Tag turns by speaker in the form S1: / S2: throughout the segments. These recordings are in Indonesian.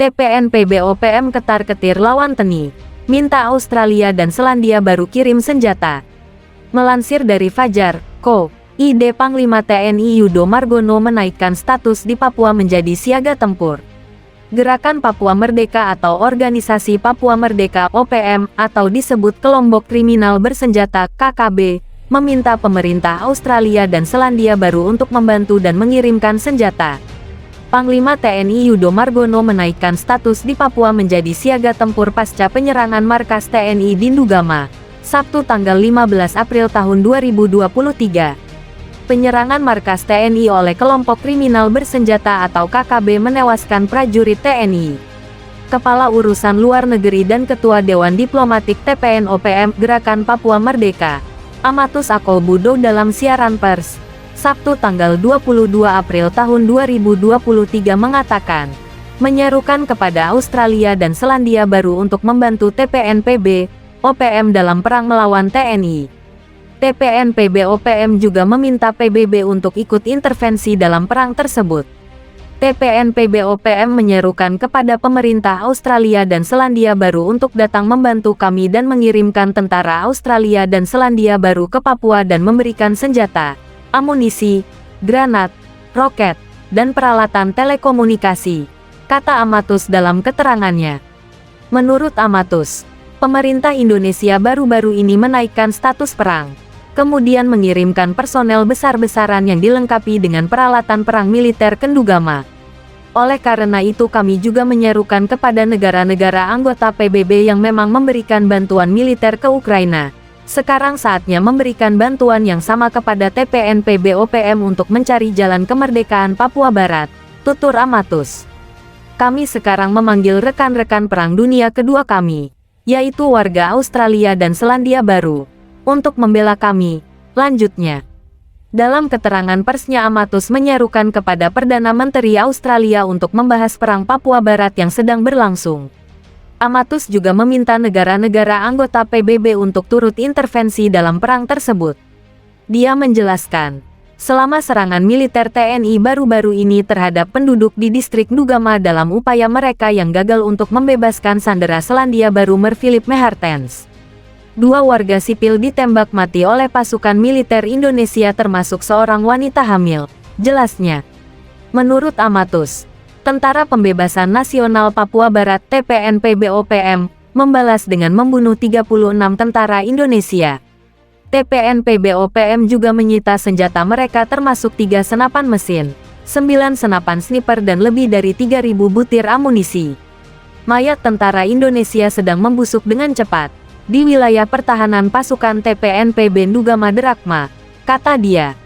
S1: TPNPB-OPM ketar-ketir lawan TNI. Minta Australia dan Selandia Baru kirim senjata. Melansir dari Fajar, Co. ID Panglima TNI Yudo Margono menaikkan status di Papua menjadi siaga tempur. Gerakan Papua Merdeka atau Organisasi Papua Merdeka (OPM) atau disebut kelompok kriminal bersenjata (KKB) meminta pemerintah Australia dan Selandia Baru untuk membantu dan mengirimkan senjata. Panglima TNI Yudo Margono menaikkan status di Papua menjadi siaga tempur pasca penyerangan markas TNI di Ndugama, Sabtu tanggal 15 April tahun 2023. Penyerangan markas TNI oleh kelompok kriminal bersenjata atau KKB menewaskan prajurit TNI. Kepala Urusan Luar Negeri dan Ketua Dewan Diplomatik TPN-OPM Gerakan Papua Merdeka, Amatus Akolbudo dalam siaran pers, Sabtu tanggal 22 April tahun 2023 mengatakan, menyerukan kepada Australia dan Selandia Baru untuk membantu TPNPB-OPM dalam perang melawan TNI. TPNPB-OPM juga meminta PBB untuk ikut intervensi dalam perang tersebut. TPNPB-OPM menyerukan kepada pemerintah Australia dan Selandia Baru untuk datang membantu kami dan mengirimkan tentara Australia dan Selandia Baru ke Papua dan memberikan senjata, amunisi, granat, roket, dan peralatan telekomunikasi, kata Amatus dalam keterangannya. Menurut Amatus, pemerintah Indonesia baru-baru ini menaikkan status perang, kemudian mengirimkan personel besar-besaran yang dilengkapi dengan peralatan perang militer ke Ndugama. Oleh karena itu kami juga menyerukan kepada negara-negara anggota PBB yang memang memberikan bantuan militer ke Ukraina. Sekarang saatnya memberikan bantuan yang sama kepada TPNPB-OPM untuk mencari jalan kemerdekaan Papua Barat, tutur Amatus. Kami sekarang memanggil rekan-rekan Perang Dunia Kedua kami, yaitu warga Australia dan Selandia Baru, untuk membela kami, lanjutnya. Dalam keterangan persnya Amatus menyerukan kepada Perdana Menteri Australia untuk membahas Perang Papua Barat yang sedang berlangsung. Amatus juga meminta negara-negara anggota PBB untuk turut intervensi dalam perang tersebut. Dia menjelaskan, selama serangan militer TNI baru-baru ini terhadap penduduk di distrik Ndugama dalam upaya mereka yang gagal untuk membebaskan sandera Selandia Baru Philip Mehartens, 2 warga sipil ditembak mati oleh pasukan militer Indonesia termasuk seorang wanita hamil, jelasnya. Menurut Amatus, Tentara Pembebasan Nasional Papua Barat TPNPB-OPM membalas dengan membunuh 36 tentara Indonesia. TPNPB-OPM juga menyita senjata mereka termasuk 3 senapan mesin, 9 senapan sniper dan lebih dari 3.000 butir amunisi. Mayat tentara Indonesia sedang membusuk dengan cepat di wilayah pertahanan pasukan TPNPB Ndugama Derakma, kata dia.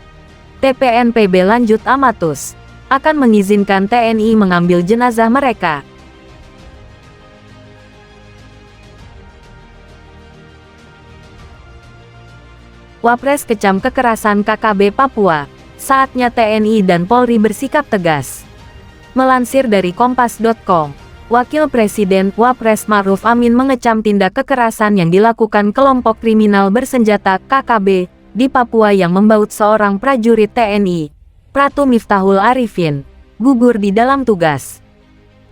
S1: TPNPB lanjut Amatus akan mengizinkan TNI mengambil jenazah mereka. Wapres kecam kekerasan KKB Papua, saatnya TNI dan Polri bersikap tegas. Melansir dari Kompas.com, Wakil Presiden Wapres Ma'ruf Amin mengecam tindak kekerasan yang dilakukan kelompok kriminal bersenjata KKB di Papua yang membaut seorang prajurit TNI, Pratu Miftahul Arifin, gugur di dalam tugas.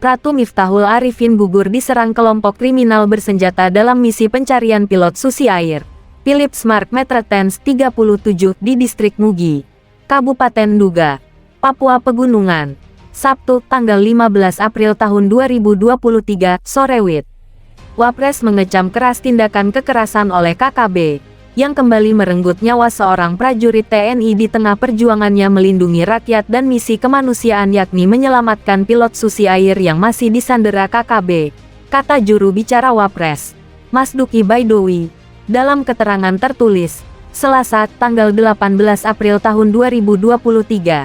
S1: Pratu Miftahul Arifin gugur diserang kelompok kriminal bersenjata dalam misi pencarian pilot Susi Air, Philips Mark Metrotens 37 di distrik Mugi, Kabupaten Nduga, Papua Pegunungan, Sabtu tanggal 15 April tahun 2023, sore WIB. Wapres mengecam keras tindakan kekerasan oleh KKB, yang kembali merenggut nyawa seorang prajurit TNI di tengah perjuangannya melindungi rakyat dan misi kemanusiaan yakni menyelamatkan pilot Susi Air yang masih disandera KKB, kata juru bicara Wapres, Masduki Baidowi, dalam keterangan tertulis, Selasa, tanggal 18 April tahun 2023.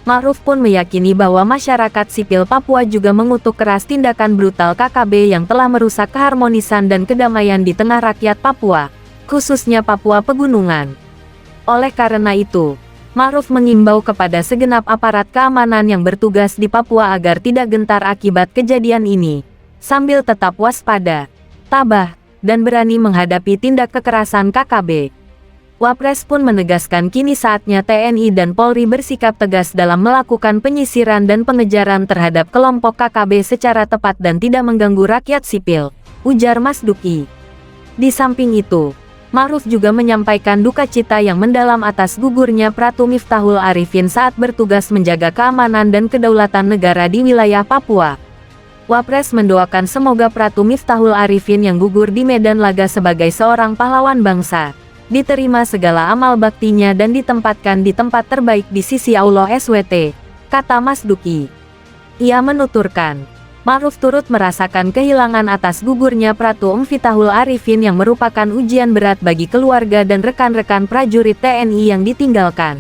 S1: Ma'ruf pun meyakini bahwa masyarakat sipil Papua juga mengutuk keras tindakan brutal KKB yang telah merusak keharmonisan dan kedamaian di tengah rakyat Papua, khususnya Papua Pegunungan. Oleh karena itu, Ma'ruf mengimbau kepada segenap aparat keamanan yang bertugas di Papua agar tidak gentar akibat kejadian ini, sambil tetap waspada, tabah, dan berani menghadapi tindak kekerasan KKB. Wapres pun menegaskan kini saatnya TNI dan Polri bersikap tegas dalam melakukan penyisiran dan pengejaran terhadap kelompok KKB secara tepat dan tidak mengganggu rakyat sipil, ujar Mas Duki. Di samping itu, Ma'ruf juga menyampaikan duka cita yang mendalam atas gugurnya Pratu Miftahul Arifin saat bertugas menjaga keamanan dan kedaulatan negara di wilayah Papua. Wapres mendoakan semoga Pratu Miftahul Arifin yang gugur di medan laga sebagai seorang pahlawan bangsa diterima segala amal baktinya dan ditempatkan di tempat terbaik di sisi Allah SWT, kata Mas Duki. Ia menuturkan, Ma'ruf turut merasakan kehilangan atas gugurnya Pratu Miftahul Arifin yang merupakan ujian berat bagi keluarga dan rekan-rekan prajurit TNI yang ditinggalkan.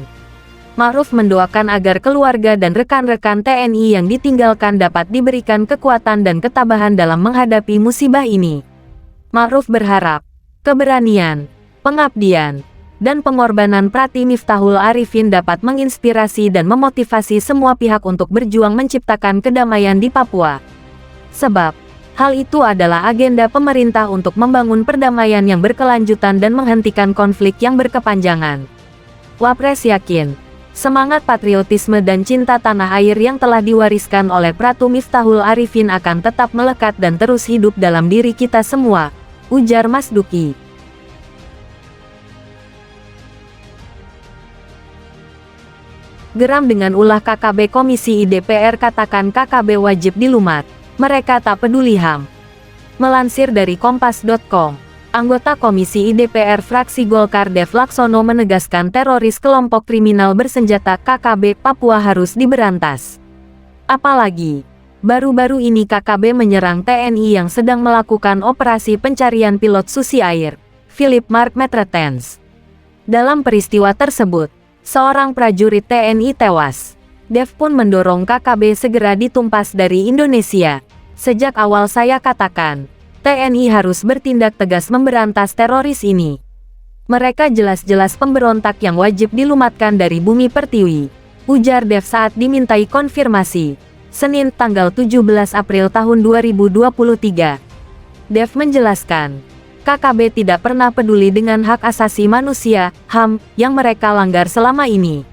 S1: Ma'ruf mendoakan agar keluarga dan rekan-rekan TNI yang ditinggalkan dapat diberikan kekuatan dan ketabahan dalam menghadapi musibah ini. Ma'ruf berharap, keberanian, pengabdian, dan pengorbanan Pratu Miftahul Arifin dapat menginspirasi dan memotivasi semua pihak untuk berjuang menciptakan kedamaian di Papua. Sebab, hal itu adalah agenda pemerintah untuk membangun perdamaian yang berkelanjutan dan menghentikan konflik yang berkepanjangan. Wapres yakin, semangat patriotisme dan cinta tanah air yang telah diwariskan oleh Pratu Miftahul Arifin akan tetap melekat dan terus hidup dalam diri kita semua, ujar Mas Duki. Geram dengan ulah KKB Komisi IDPR katakan KKB wajib dilumat, mereka tak peduli HAM. Melansir dari Kompas.com, anggota Komisi IDPR fraksi Golkar Dev Laksono menegaskan teroris kelompok kriminal bersenjata KKB Papua harus diberantas. Apalagi, baru-baru ini KKB menyerang TNI yang sedang melakukan operasi pencarian pilot Susi Air, Philip Mark Metrotens. Dalam peristiwa tersebut, seorang prajurit TNI tewas. Dev pun mendorong KKB segera ditumpas dari Indonesia. Sejak awal saya katakan, TNI harus bertindak tegas memberantas teroris ini. Mereka jelas-jelas pemberontak yang wajib dilumatkan dari bumi pertiwi, ujar Dev saat dimintai konfirmasi, Senin tanggal 17 April tahun 2023. Dev menjelaskan, KKB tidak pernah peduli dengan hak asasi manusia, HAM, yang mereka langgar selama ini.